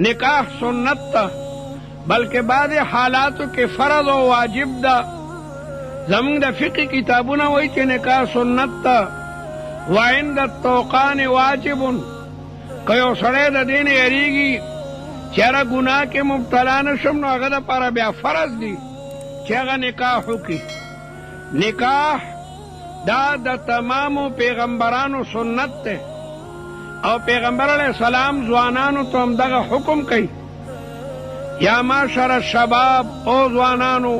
نکاح سنت تا بلکہ بعد حالاتو کے فرض و واجب دا زمون دا فقہ کتابونا وی چے نکاح سنت تا وعند التوقان واجبن کیو سڑے دا دین یریگی چیرا گناہ کے مبتلا نشم نو اگر دا پارا بیا فرض دی چیرا نکاحو کی نکاح دا تمامو پیغمبرانو سنت تے او پیغمبر علیہ السلام زوانانو تو ہم دغا حکم کئی یا معاشر الشباب او زوانانو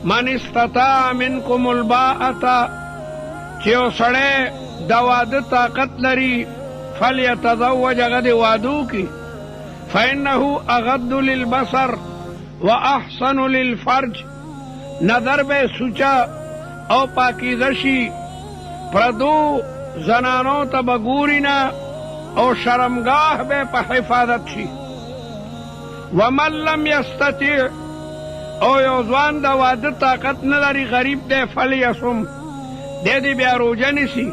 من استطاع منکم الباءتا چیو سڑے دواد طاقت لری فلیتزوج غد وادو کی فإنه اغض للبصر واحسن للفرج نظر بے سوچا او پاکیزشی پردو زنانو تا بگورینا او شرمگاہ بے پا حفاظت شی ومن لم یستطیع او یوزوان دا واد طاقت نداری غریب دے فلیسم دے دی بیا روجہ نسی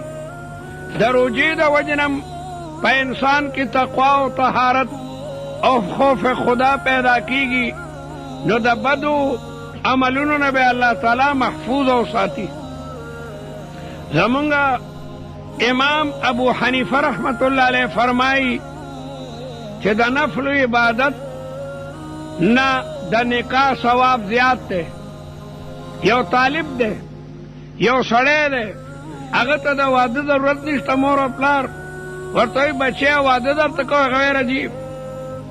دا روجی دا وجنم پا انسان کی تقوی و طہارت او خوف خدا پیدا کیگی نو دا بدو عملونو نبی اللہ تعالی محفوظ او ساتی زمانگا امام ابو حنیفہ رحمت اللہ علیہ فرمائی کہ دا نفل عبادت نہ دا نکاح ثواب زیاد تے یو طالب دے یو سڑے دے اگر تا دا وعدہ ضرورت نشتا مور و پلار ورطوی بچے وعدہ در تکو غیر عجیب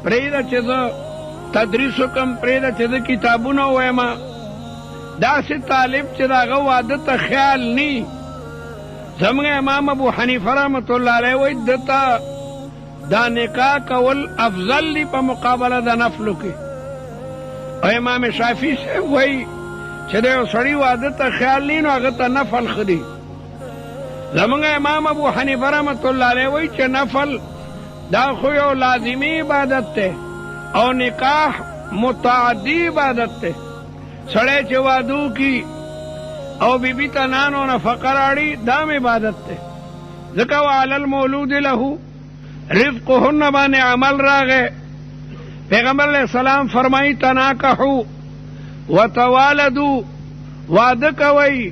پریدہ چیزا تدریسو کم پریدہ چیزا کتابونو ویما دا سی طالب چیزا اگر وعدہ تا خیال نی زمانگا امام ابو حنیفہ رحمت اللہ علیہ وی دتا دا نکاح کول افضل لی پا مقابلہ دا نفلو کی او امام شافی سے وی چھ دے سڑی وعدہ تا خیال نی نو اگر تا نفل خدی زمانگا امام ابو حنیفہ رحمت اللہ علیہ وی چھ نفل دا خویو لازمی عبادت تے او نکاح متعدی عبادت تے سڑے چھ وعدو کی او بی بی تا نانو نا فقر آڑی دام عبادت تے ذکا وعلی المولود لہو رزقهن بانے عمل راغے پیغمبر علیہ السلام فرمائی تناکحو وتوالدو وعدکوئی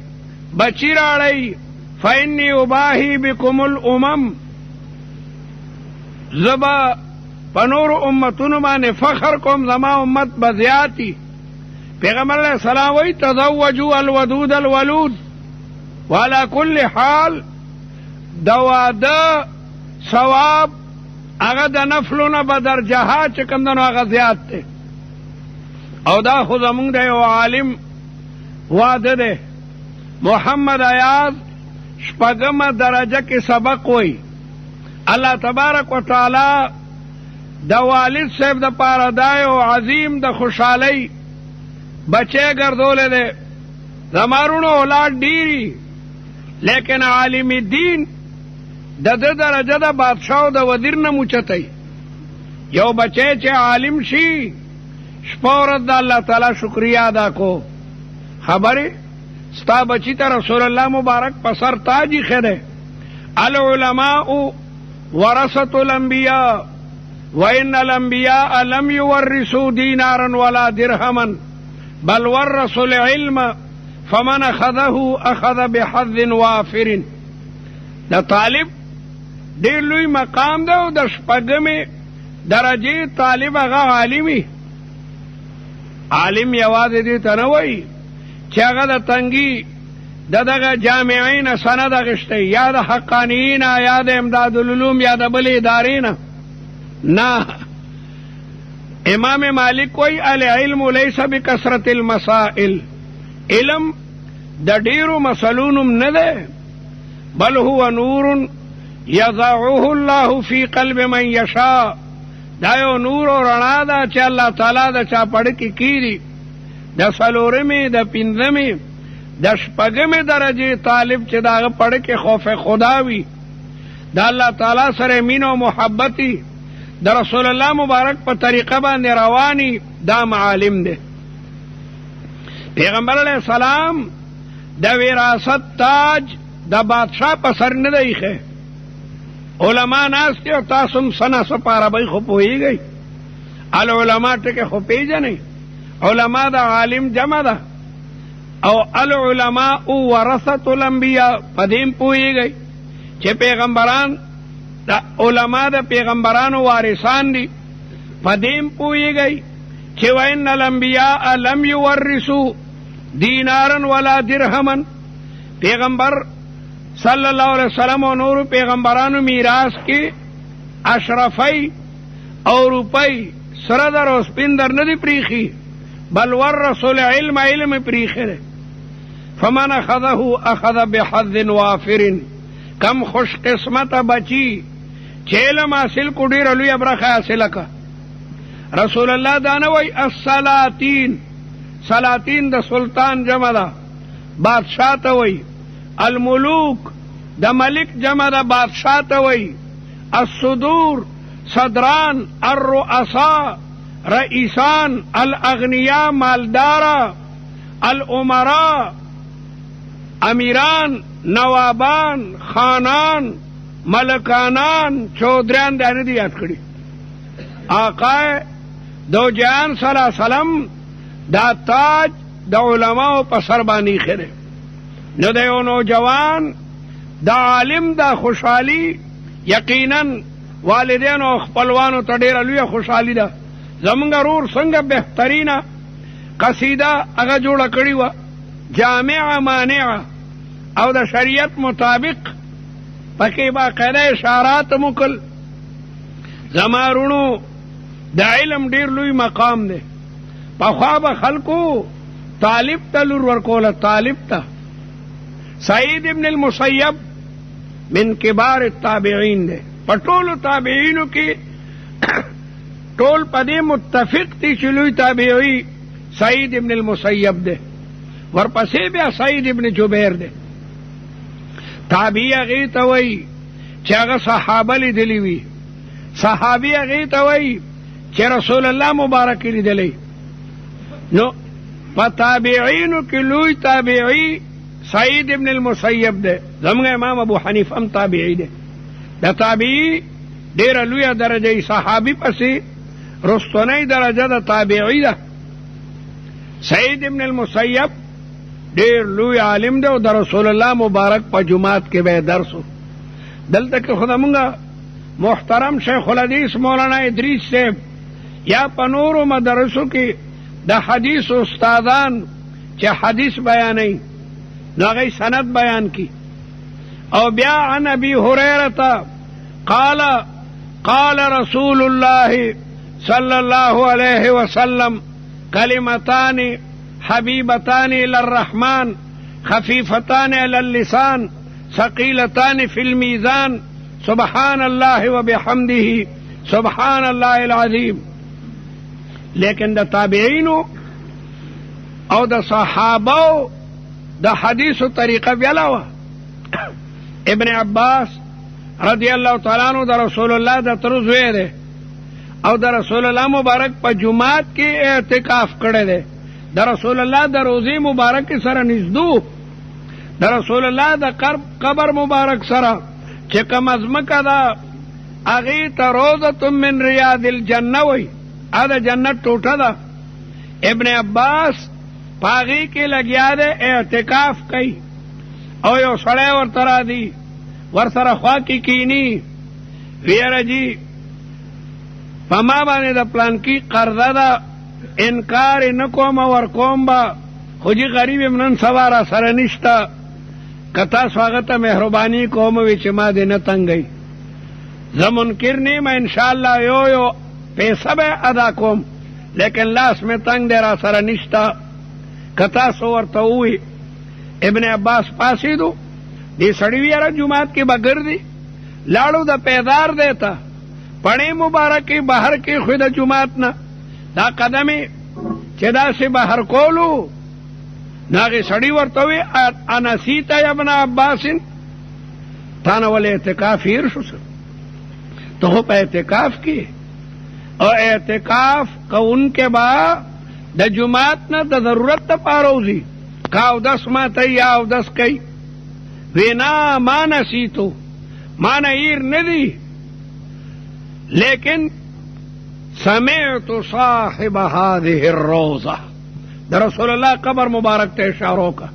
بچی راڑی فإنی اباہی بکم الامم زبا پنور امتون بانے فخر کم زما امت بزیاتی پیغمبر علیہ السلام وی تزوجوا الودود الولود وعلا کل حال دوادا ثواب اگا دا نفلونا بدر جہا چکم دنو اگا زیاد تے او دا خودمونگ دے و عالم وعد دے محمد ایاز شپگم درجہ کی سبق ہوئی اللہ تبارک و تعالی دا والد صاحب دا پاردائے و عظیم دا خوشحالی بچے گردولے دے زمارونو اولاد ڈیری لیکن عالم دین دا درجہ دا بادشاہ دا وزیر نموچتای یو بچے چے عالم شی شپورت دا اللہ تعالی شکریہ ادا کو خبری ستا بچی تا رسول اللہ مبارک پسر تاجی خیرے العلماء ورثۃ الانبیاء وان الانبیاء لم یورثوا دینارا ولا درہما بل ورثوا العلم فمن اخذه اخذ بحظ وافر دا طالب دیر لوی مقام دا دا شپگمی درجی طالب اغا عالمی عالم یواز دیتا نوئی چی اغا دا تنگی دا جامعین سند اغشتی یا دا حقانیین یا دا امداد العلوم یا دا بلی ادارین نا امام مالک کوئی العلم لیس بکثرت المسائل علم دا ڈیرو مسلونم ندے بل هو نور یضعه اللہ فی قلب من یشاء دایو نور و رنا دا چا اللہ تعالی دا چا پڑکی کی دا سلورمی دا پندمی دا شپگمی درجی طالب چا دا پڑکی خوف خداوی دا اللہ تعالی سر مین و محبتی دا رسول اللہ مبارک پا طریقہ باندے روانی دا معالم دے پیغمبر علیہ السلام دا وراثت تاج دا بادشاہ پا سر ندائی خے علماء ناستی و تاسم سنا سپارا بھئی خوب ہوئی گئی العلماء ټکي خو پیژنئ، علما د عالم جمع ده، او العلماء ورثة الانبیاء، په دې پوهیږئ چې پیغمبران د علما د پیغمبرانو وارثان دي. په دې پوهیږئ چې وان الانبیاء لم یورثوا دینارا ولا درهما، پیغمبر صلی الله علیه وسلم او نور پیغمبرانو میراث کې اشرفی او روپی سره در او سپین در نه دي پریخي، بل ورثوا العلم، علم پریخي ده. فمن اخذه اخذ بحظ وافر، کم خوش قسمت بچی چې علم حاصل کو ډېره لویه برخه حاصله که. رسول الله دا نه وایي السلاطین، سلاطین د سلطان جمع ده، بادشاہ ته وایي. الملوک د ملک جمع ده، بادشاہ ته وایي. الصدور صدران، الرؤساء رئیسان، الاغنیاء مالدارا، الامراء امیران، نوابان، خانان، ملکانان، چودریان دا نه دی یاد کړي. آقا دو جهان صلی الله علیه وسلم دا تاج د علماء په سر باندې خره. نو د یو نوجوان د عالم د خوشحالي یقینا والدینو او خپلوانو ته ډېره لویه خوشحالي ده. زمونږ رور څنګه بهترینه قصیده هغه جوړه کړې وه، جامعه مانعه او د شریعت مطابق، پکې باقاعده اشارات مکل. زما رونو د علم ډېر لوی مقام دی. پخوا به خلکو طالب ته لور ورکوله، طالب ته. سعید ابن المسیب من کبار التابعین دی. په ټولو تابعینو کې ټول په دې متفق دي چې لوی تابعی سعید ابن المسیب دی. ورپسې بیا سعید ابن جبیر دی. تابعی هغې ته وایي چې هغه صحابه لیدلي وي، صحابي هغې ته وایي چې رسول الله مبارک لیدلی. نو په تابعینو کې لوی تابعی سعید ابن المسیب دی. زموږ امام ابو حنیفه هم تابعی دی. د تابعی ډېره لویه درجه صحابي پسې رستنی درجه د تابعی ده. سعید ابن المسیب ډېر لوی عالم دی او د رسول الله مبارک په جماعت کې به درس و. دلته کې خو زمونږ محترم شیخ الحدیث مولانا ادریس صاحب یا په نورو مدرسو کې د حدیث استادان چې حدیث بیانوي نو هغوی سند بیان کی. او بیا عن ابي هريره قال قال رسول الله صلى الله عليه وسلم كلمتان حبيبتان الى الرحمن خفيفتان على اللسان ثقيلتان في الميزان سبحان الله وبحمده سبحان الله العظيم. لیکن د تابعینو او د صحابو د حدیثو طریقه بیاله وه. ابن عباس رضی الله تعالی عنہ د رسول الله د تر زوی دی او د رسول الله مبارک په جماعت کې اعتکاف کړی دی. د رسول الله د روزي مبارک سره نږدو، د رسول الله د قبر مبارک سره چې کوم ازمکه ده هغې ته روضة من ریاض الجنه وایي، هغه د جنت ټوټه ده. ابن عباس په هغې کې لګیا دی، اعتکاف کوي او یو سړی ورته راځي، ورسره خوا کې کینی، ویره جي په ما باندې د پلانکي قرضه ده، انکار یې نه کوم ورکوم به، خو جي غریب یم نن سبا را سره نشته، که تاسو هغه ته مهرباني کوم وي چې ما دې نه تنګوي، زه منکر نه یم، انشاءالله یو پیسه به ادا کوم، لیکن لاس مې تنګ دی را سره نشته، که تاسو ورته ووایي. ابن عباس پاسېدو، دې سړي وي یاره جومات کې به ګرځي، لاړو د پیدار دی ته پړې مبارکې بهر کې خو د جومات نه دا قدمې چې داسې بهر کولو نو هغې سړي ورته ووایي انسیت یا ابن عباس، تا نه ولې اعتکاف هیر شو؟ ته خو په اعتکاف کې او اعتکاف کوونکې به د جومات نه د ضرورت دپاره وځي، که اودس ماته یا اودس کوي. وینا ما نسیتو، ما نه هیر نه دي، لیکن سمعت صاحب هذه الروضه، د رسول الله قبر مبارک ته اشاره وکړه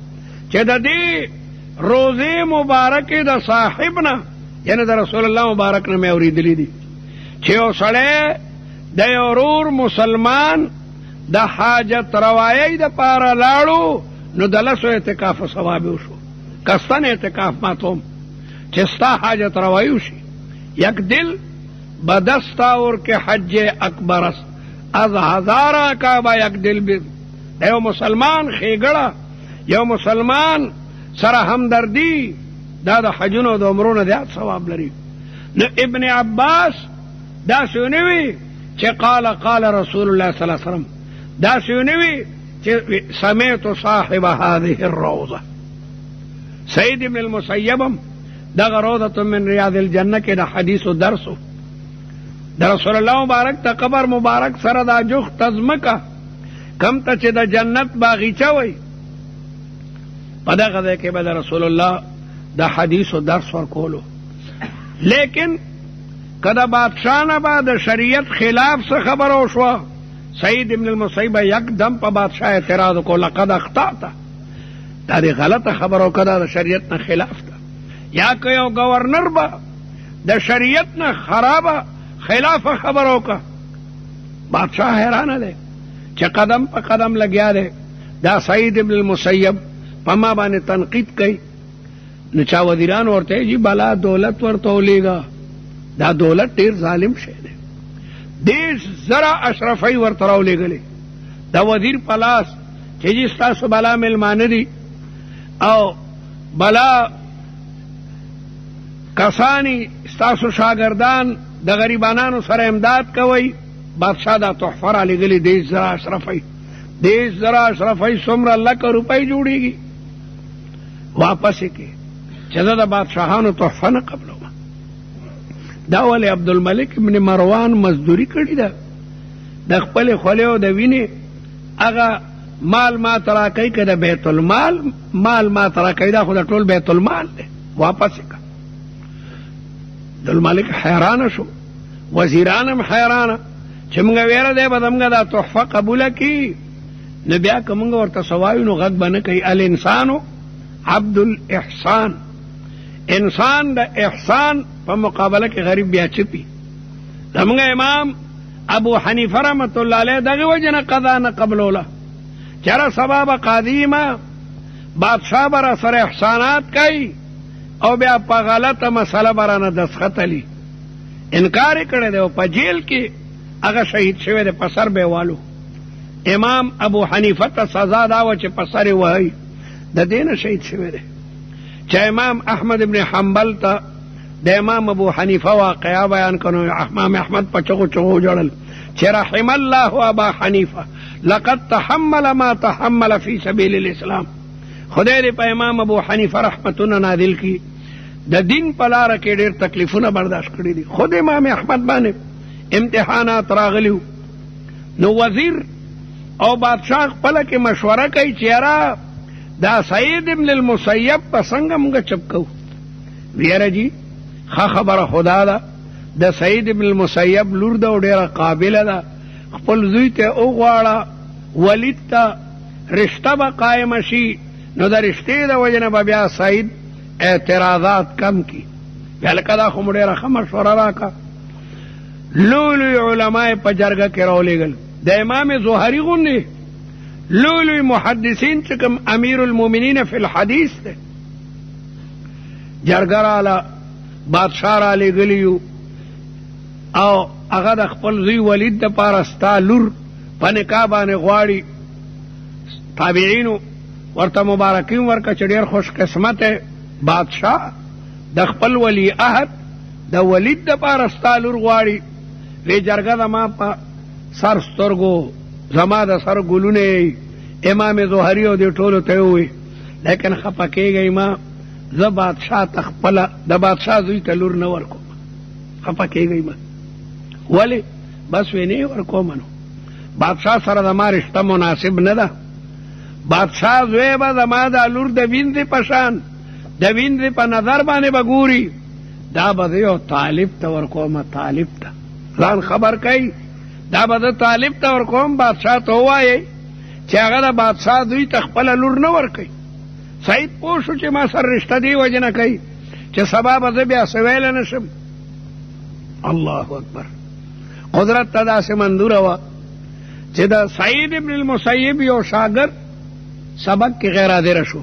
چې د دې روضه مبارکه د صاحبنا یعنی د رسول الله مبارک نه مې اوریدلې دي چې یو سړی د یو ورور مسلمان د حاجت روایي د پاره لاړو نو د لسو اعتکاف ثواب وشو. کستن اعتکاف ماتوم چې ستا حاجت روایي وشي. یک دل بدستاور کے حج اکبر است از ہزارہ کعبہ یک دل بد. یو مسلمان خیگڑا یو مسلمان سره همدردی دا د حجونو د عمرونو زیات ثواب لري. نو ابن عباس دا سونوي چې قال رسول الله صلی الله علیه وسلم، دا سونوي چې سمعت صاحب هذه الروضه. سعید ابن المسیبم دغه روضه من ریاض الجنه کې د حدیث او درسو د رسول الله مبارک ته قبر مبارک سره دا جوخ تزمکه کم ته چې د جنت باغیچه وي په دغه ځای کې به د رسول الله د حدیث او درس ورکولو. لیکن کله بادشاہ نه به د شریعت خلاف څه خبره وشوه، سعید ابن المسیب یکدم په بادشاہ اعتراض وکړ، لقد اخطأت، دا دې غلطه خبره وکړه، د شریعت نه خلاف ده. یا که یو گورنر به د شریعت نه خرابه خلاف خبره وکړه، بادشاہ حیرانه دی چې قدم په قدم لګیا دی. دا سعید ابن المسیب په ما باندې تنقید کوي. نو چا وزیران ورته جی بلا دولت ورته ولیږه، دا دولت ډیر ظالم شی دی. 10,000 اشرفی ورته راولېږلې د وزیر په لاس چې جی ستاسو بلا مېلمانه دي او بلا کسانی ستاسو شاگردان د غریبانانو سره امداد کوي. بادشاہ دا تحفه را لېږلې 10,000 اشرفی. 10,000 اشرفی څومره لکه روپۍ جوړېږي. واپس یې کې چې زه د بادشاهانو تحفه نه قبلوم. دا ولې عبدالملک ابن مروان مزدوري کړې ده، د خپلې خولې او د وینې هغه مال ما ته راکوي که د بیت المال مال ما ته راکوي، دا خو د ټول بیت المال دی. واپس یې کړه. عبدالملک حیرانه شو، وزیران هم حیرانه چې موږ ویره دی به زموږ دا تحفه قبوله کړي. نو بیا که موږ ورته څه وایو نو غږ به نه کوي. الانسانو عبد الاحسان، انسان د احسان په مقابله کې غریب بیا چپی. زموږ امام ابو حنیفه رحمت الله علیه دغه وجه نه قضا نه قبلوله، چېره سبا به قاضي ما بادشاه به را سره احسانات کوي او بیا په غلطه مسله به رانه دستخط علي. انکار یې کړی دی او په جیل کې هغه شهید شوی دی، په سر به یې والو. امام ابو حنیفه ته سزا دا وه چې په سر یې وهی، د دې نه شهید شوی دی. چې امام احمد ابن حنبل ته د امام ابو حنیفه واقعا بیان کړو، امام احمد په چغو چغو جړل چې رحم الله ابا حنیفه لقد تحمل ما تحمل فی سبیل الاسلام. خدای دې په امام ابو حنیفه رحمتونه نازل کړي، د دین په لاره کې ډېر تکلیفونه برداشت کړي دي. خود امام احمد باندې امتحانات راغلیو. نو وزیر او بادشاہ خپله کې مشوره کوي چې یاره دا سعید ابن المسیب په څنګه موږ چپ کوو. ویره جی ښه خبره خدا ده، د سعید ابن المسیب لور ده او ډېره قابله ده. خپل زوی ته وغواړه، ولید ته رشته به قایمه شي. نو د رشتې د وجې نه به بیا سعید اعتراضات کم کی. بیا لکه دا خو مو ډېره ښه مشوره راکړه. لوی لوی علما یې په جرګه کې راولېږل، د امام زهري غوندې لوی لوی محدثین چې کوم امیر المؤمنین فی الحدیث دی، جرګه راله بادشاہ را لېږلي او هغه د خپل زوی ولید دپاره ستا لور په نکاح باندې غواړي. تابعینو ورته مبارکین ورکړه چې ډېر خوش قسمت بادشاہ د خپل ولی عهد د ولید دپاره ستا لور غواړي. وی جرګه زما په سر سترګو زما د سر ګلونه امام زهري او دې ټولو ته ووایي، لیکن خفه کېږئ ما زه بادشاہ ته خپله د بادشاہ زوی ته لور نه ورکوم. خفه کېږئ ما ولې؟ بس وی نه ورکوم. نو بادشاہ سره زما رشته مناسب نه ده. بادشاہ زوی به زما دا لور د ویندې په شان د ویندې په نظر باندې به ګوري، دا به زه یو طالب ته ورکوم. طالب ته ځان خبر کوي دا به د طالب ته ورکوم بادشاه ته ووایئ چې هغه د بادشاه دوی ته خپله لور نه ورکوي. سعید پوه شو چې ما سره رشته دې وجې نه کوي چې سبا به زه بیا څه ویلی نه شم. الله اکبر. قدرت ته داسې منظوره وه چې د سعید ابن المسیب یو شاګرد سبق کې غیر حاضره شو.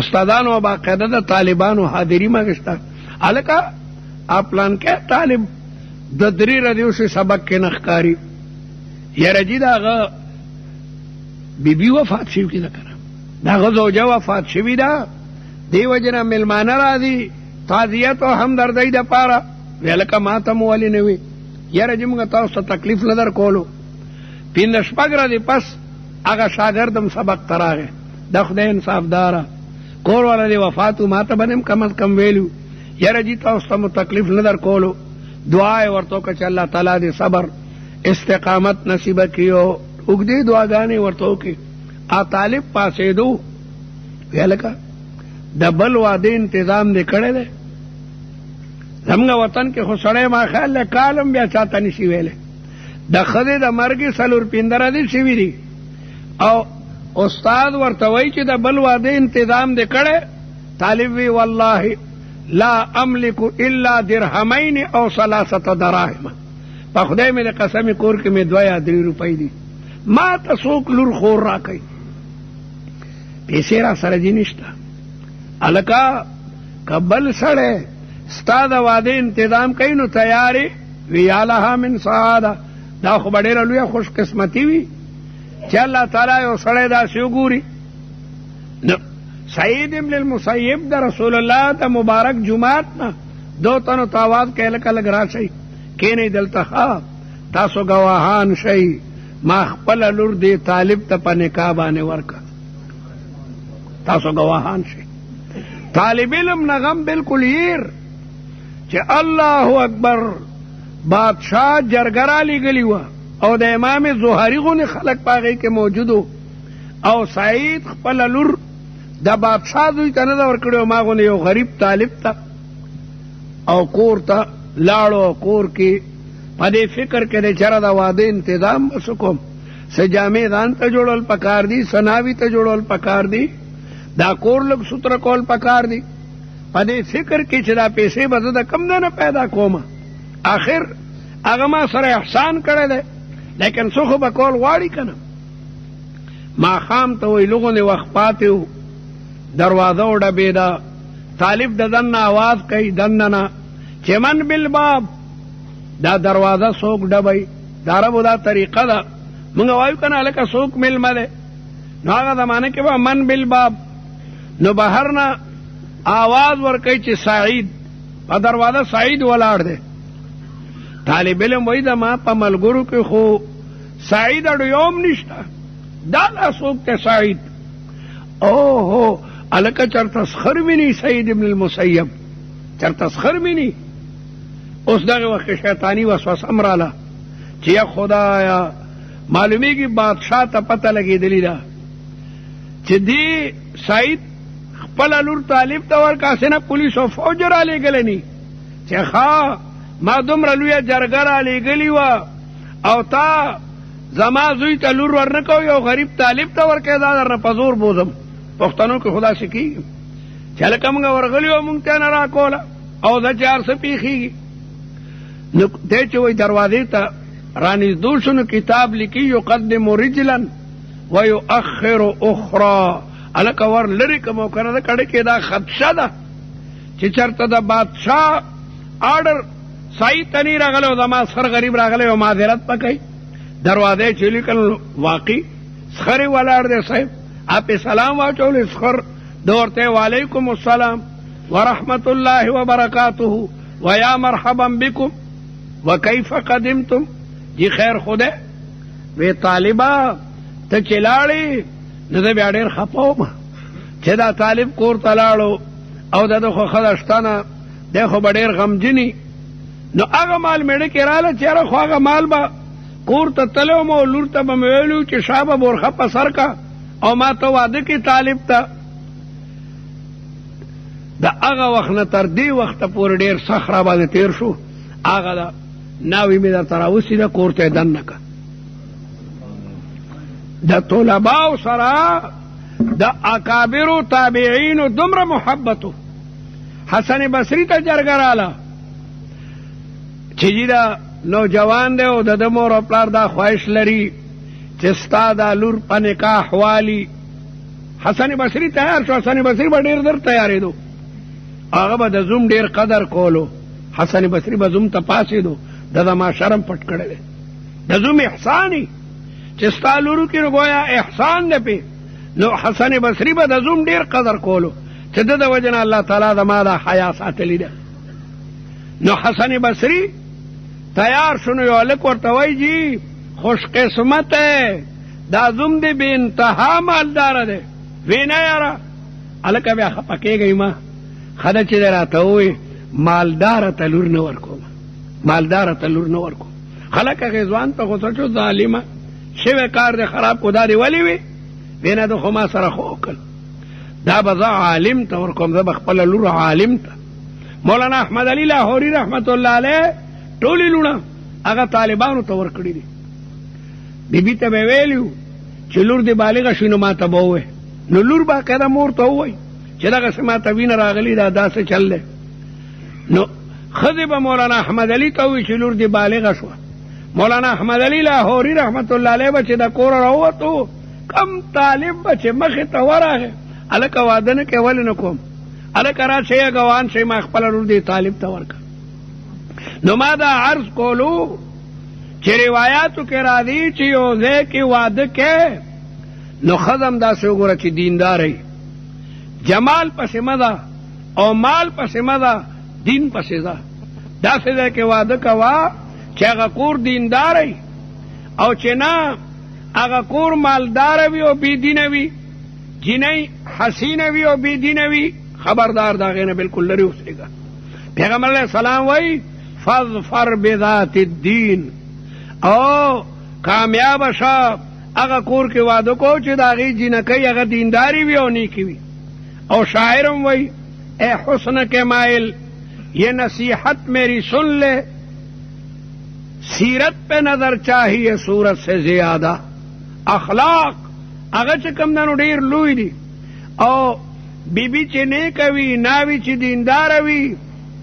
استادانو باقاعده د طالبانو حاضري مګشته. هلکه پلان کې طالب د 3 ورځې وشي سبق کې نه ښکاري. یاره جي د هغه بیبي وفات شوي که نه که نه د هغه زوجه وفات شوي ده، دې وجې نه مېلمانه راځي تعزیت او همدردۍ دپاره. وی هلکه ما ته مو ولې نه وي؟ یاره جي موږ تاسو ته تکلیف نه در کولو. 5-6 ورځې پس هغه شاګرد هم سبق ته راغی. د خدای انصافداره کور والا دې وفات و، ما ته به کم از کم ویلو یاره جي تاسو ته مو تکلیف نه در کولو. دعا یې ورته وکړه چې الله تعالی دې صبر استقامت نصیبه کړي او اوږدې دعاګانې ورته وکړي. طالب پاسېدو. وی هلکه د بل واده انتظام دې کړی دی؟ زموږ وطن کې خو سړی ما خیال دی کالم بیا چاته نشي ویلی. د ښځې د مرګې 4-5 ورځې شوي دي او استاد ورته وایي چې د بل واده انتظام دې کړی؟ طالب وی والله لا املک الا درهمین او 3 دراهم. په خدای مې د قسمې کور کې مې 2 یا 3 روپۍ دي، ما ته څوک لور خور را کوي، پیسې را سره دي نشته. هلکه که بل سړی ستا د واده انتظام کوي نو تیارې وی یا لها من سعاده. دا خو به ډېره لویه خوش قسمتي وي چې الله تعالی یو سړی داسې وګوري. نو سعید ابن المسیب د رسول الله د مبارک جماعت نه 2 تنو ته آواز کوي هلکه لږ راشئ کښېنئ دلته ښه تاسو ګواهان شئ ما خپله لور دې طالب ته په نکاح باندې ورکړه. تاسو ګواهان شئ. طالب علم نه غم بالکل هیر چې الله اکبر بادشاه جرګه را لیږلې وه او د امام زهري غونې خلک په هغې کې موجود او سعید خپله لور د بادشاه دوی ته نه ده ورکړې او ما غونې یو غریب طالب ته او کور ته لاړو. کور کې په دې فکر کې دی چېره د واده انتظام به څه کوم، څه جامې ځان ته جوړول پکار دي، څه ناوي ته جوړول پکار دي، دا کور لږ سوتره کول پکار دي. په دې فکر کې چې دا پیسې به زه د کم نه پیدا کومه. آخر هغه ما سره احسان کړی دی لیکن څه خو به کول غواړي که نه. ماښام ته وایي لغونې وخت پاتې و، دروازه وډبېده. طالب د دننه آواز کوي دننه چې من بالباب. دا دروازه څوک ډبوي؟ د عربو دا طریقه ده. موږ وایو که نه هلکه څوک مېلمه دی، نو هغه زمانه کې به من بالباب. نو بهر نه آواز ورکوي چې سعید. په دروازه سعید ولاړ دی. طالب علم وایي د ما په ملګرو کې خو سعید اډو یوم نشته، دا لا څوک دی سعید؟ اوهو هلکه چېرته سخر ویني سعید ابن المسیب، چېرته سخر ویني. اوس دغه وخت شیطاني وسوسه هم راله چې یا خدایا معلومیږي بادشاه ته پته لګېدلې ده چې دې سعید خپله لور طالب ته ورکړه، هسې نه پولیس او فوج را لېږلی چې ښه ما دومره لویه جرګه را لېږلې وه او تا زما زوی ته لور ورنه کوي او غریب طالب ته ورکوې، دا درنه په زور بوزم. پښتنو کې خو داسې کېږي چې هلکه موږ ورغلي وو موږ ته نه راکوله او زه چې هر څه پېښېږي. نو دی چې وایي دروازې ته رانږدو شو نو کتاب لیکي یقدم رجلا ویؤخر اخرى. هلکه ور لرې کړم او که نه د کړه کې دا خدشه ده چې چېرته د بادشاه آډر سعید ته نه راغلی او زما سر غریب راغلی او معذرت به کوي. دروازه چې لیکل واقعي سخرې ولاړ دی صاحب. آپ سلام واچول اسخر دورتے وعلیکم السلام ورحمت اللہ وبرکاتہ ویا مرحبا بکم وکیف قدمتم. جی خیر خودے وی طالبہ ته چې لاړې نو زه بیا ډېر خفه وم چې دا طالب کور ته لاړو او د ده خو ښځه شته نه، دی خو به ډېر غمجني. نو هغه مال مېړه کې راله چې یاره خو هغه مال به کور ته تللی وم او لور ته به مې ویلي چې شا به بورخه په سر کا او ما ته واده کې طالب ته. د هغه وخت نه تر دې وخته پورې ډېر سخت را باندې تېر شو. هغه د ناوی می در تراوسی دا کورته دن نکا دا طلباو سرا دا اکابرو تابعینو دمر محبتو حسن بصری تا جرگرالا چیجی دا نوجوان دے او دا دمور و پلار دا خواهش لری چستا دا لور پا نکاح والی حسن بصری تیار شو حسن بصری با دیر در تیاری دو آغا با دا زوم دیر قدر کولو حسن بصری با زوم تا پاسی دو دا ما شرم پٹ کردے دا زوم احسانی چستا لورو کی نو گویا احسان دے پی نو حسن بصری با دا زوم دیر قدر کولو چه دا وجنا اللہ تعالی دا ما دا حیا ساتلی دا نو حسن بصری تیار شنو یو لک ورتوی جی خوش قسمت ہے دا زوم دی بے انتہا مالدار دے وینا یارا الکا بیا خپکے گئی ما خدا چی در آتاوی مالدار تلور نور کو مالدار تلور نور کو خلقا غیزوان تا خود سچو ظالمہ شوی کار دے خراب کو دا دی ولی وی وینا دو خما سر خوکل دا بزا عالم تا ورکوم دا بخپل لور عالم تا مولانا احمد علی لاہوری رحمت اللہ علیہ ٹولی لونا اگا طالبانو تا ورکڑی دی بی بی تا بیویلیو چی لور دی بالغ شنو ما تا بووے نو لور با قیدا مور تا ہوئی چی دا غسی ما تا وین راغلی دا سے چل لے نو خذی با مولانا احمد علی تا ہوئی چی لور دی بالغ شوا مولانا احمد علی لاہوری رحمت اللہ علیہ بچی دا کورا رہو تو کم طالب بچی مخی تا ورا ہے الکا وادن کے ولی نکوم الکا را چی گوان چی ما اخپل لور دی طالب تا ورکا نو ما دا عرض کولو چی روایاتو کے را دی چی یوزے کی وعد کے نو خزم دا سے گورا چی دیندار ہے جمال پس مدا او مال پس مدا دین پس دا سے دے کے وعد کوا چی اگا کور دیندار ہے او چی نا اگا کور مالدار وی او بی دین وی جنہی حسین وی او بی دین وی خبردار دا غینا بالکل لری اسے گا پیغمبر علیہ السلام وی فاظفر بذات الدین او کامیاب شا اگا کور کے وعدو کو چی داغی جنکی اگا دینداری وی او نیکی وی او شاعرم وی اے حسن کے مائل یہ نصیحت میری سن لے سیرت پہ نظر چاہیے صورت سے زیادہ اخلاق اگا چی کم دنو دیر لوی دی او بی بی چی نیکوی ناوی چی دینداروی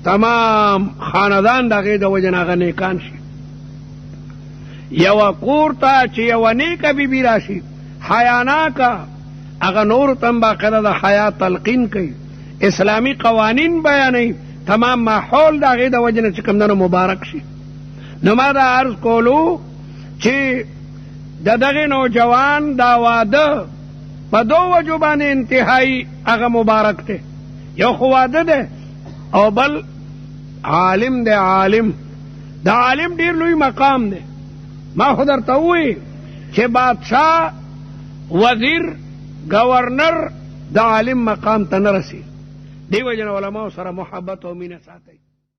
تمام خاندان دا غید وجن آغا نیکان شی یو کور تا چی یو نیک بی بی راشی حیانا کا اغا نور تم باقیدہ دا حیا تلقین کئی اسلامی قوانین بیانی تمام ماحول دا غید وجن چکم دنو مبارک شی نما دا عرض کولو چی دا دغی نوجوان دا وعده پا دو وجوبان انتہائی اغا مبارک تے یو خو وعده دے او بل عالم دے عالم دا عالم دیر لوی مقام دے ما خودر تاوئی چھے بادشاہ وزیر گورنر دا عالم مقام تا نرسی دیو جن علماء سر محبت و مین ساتھ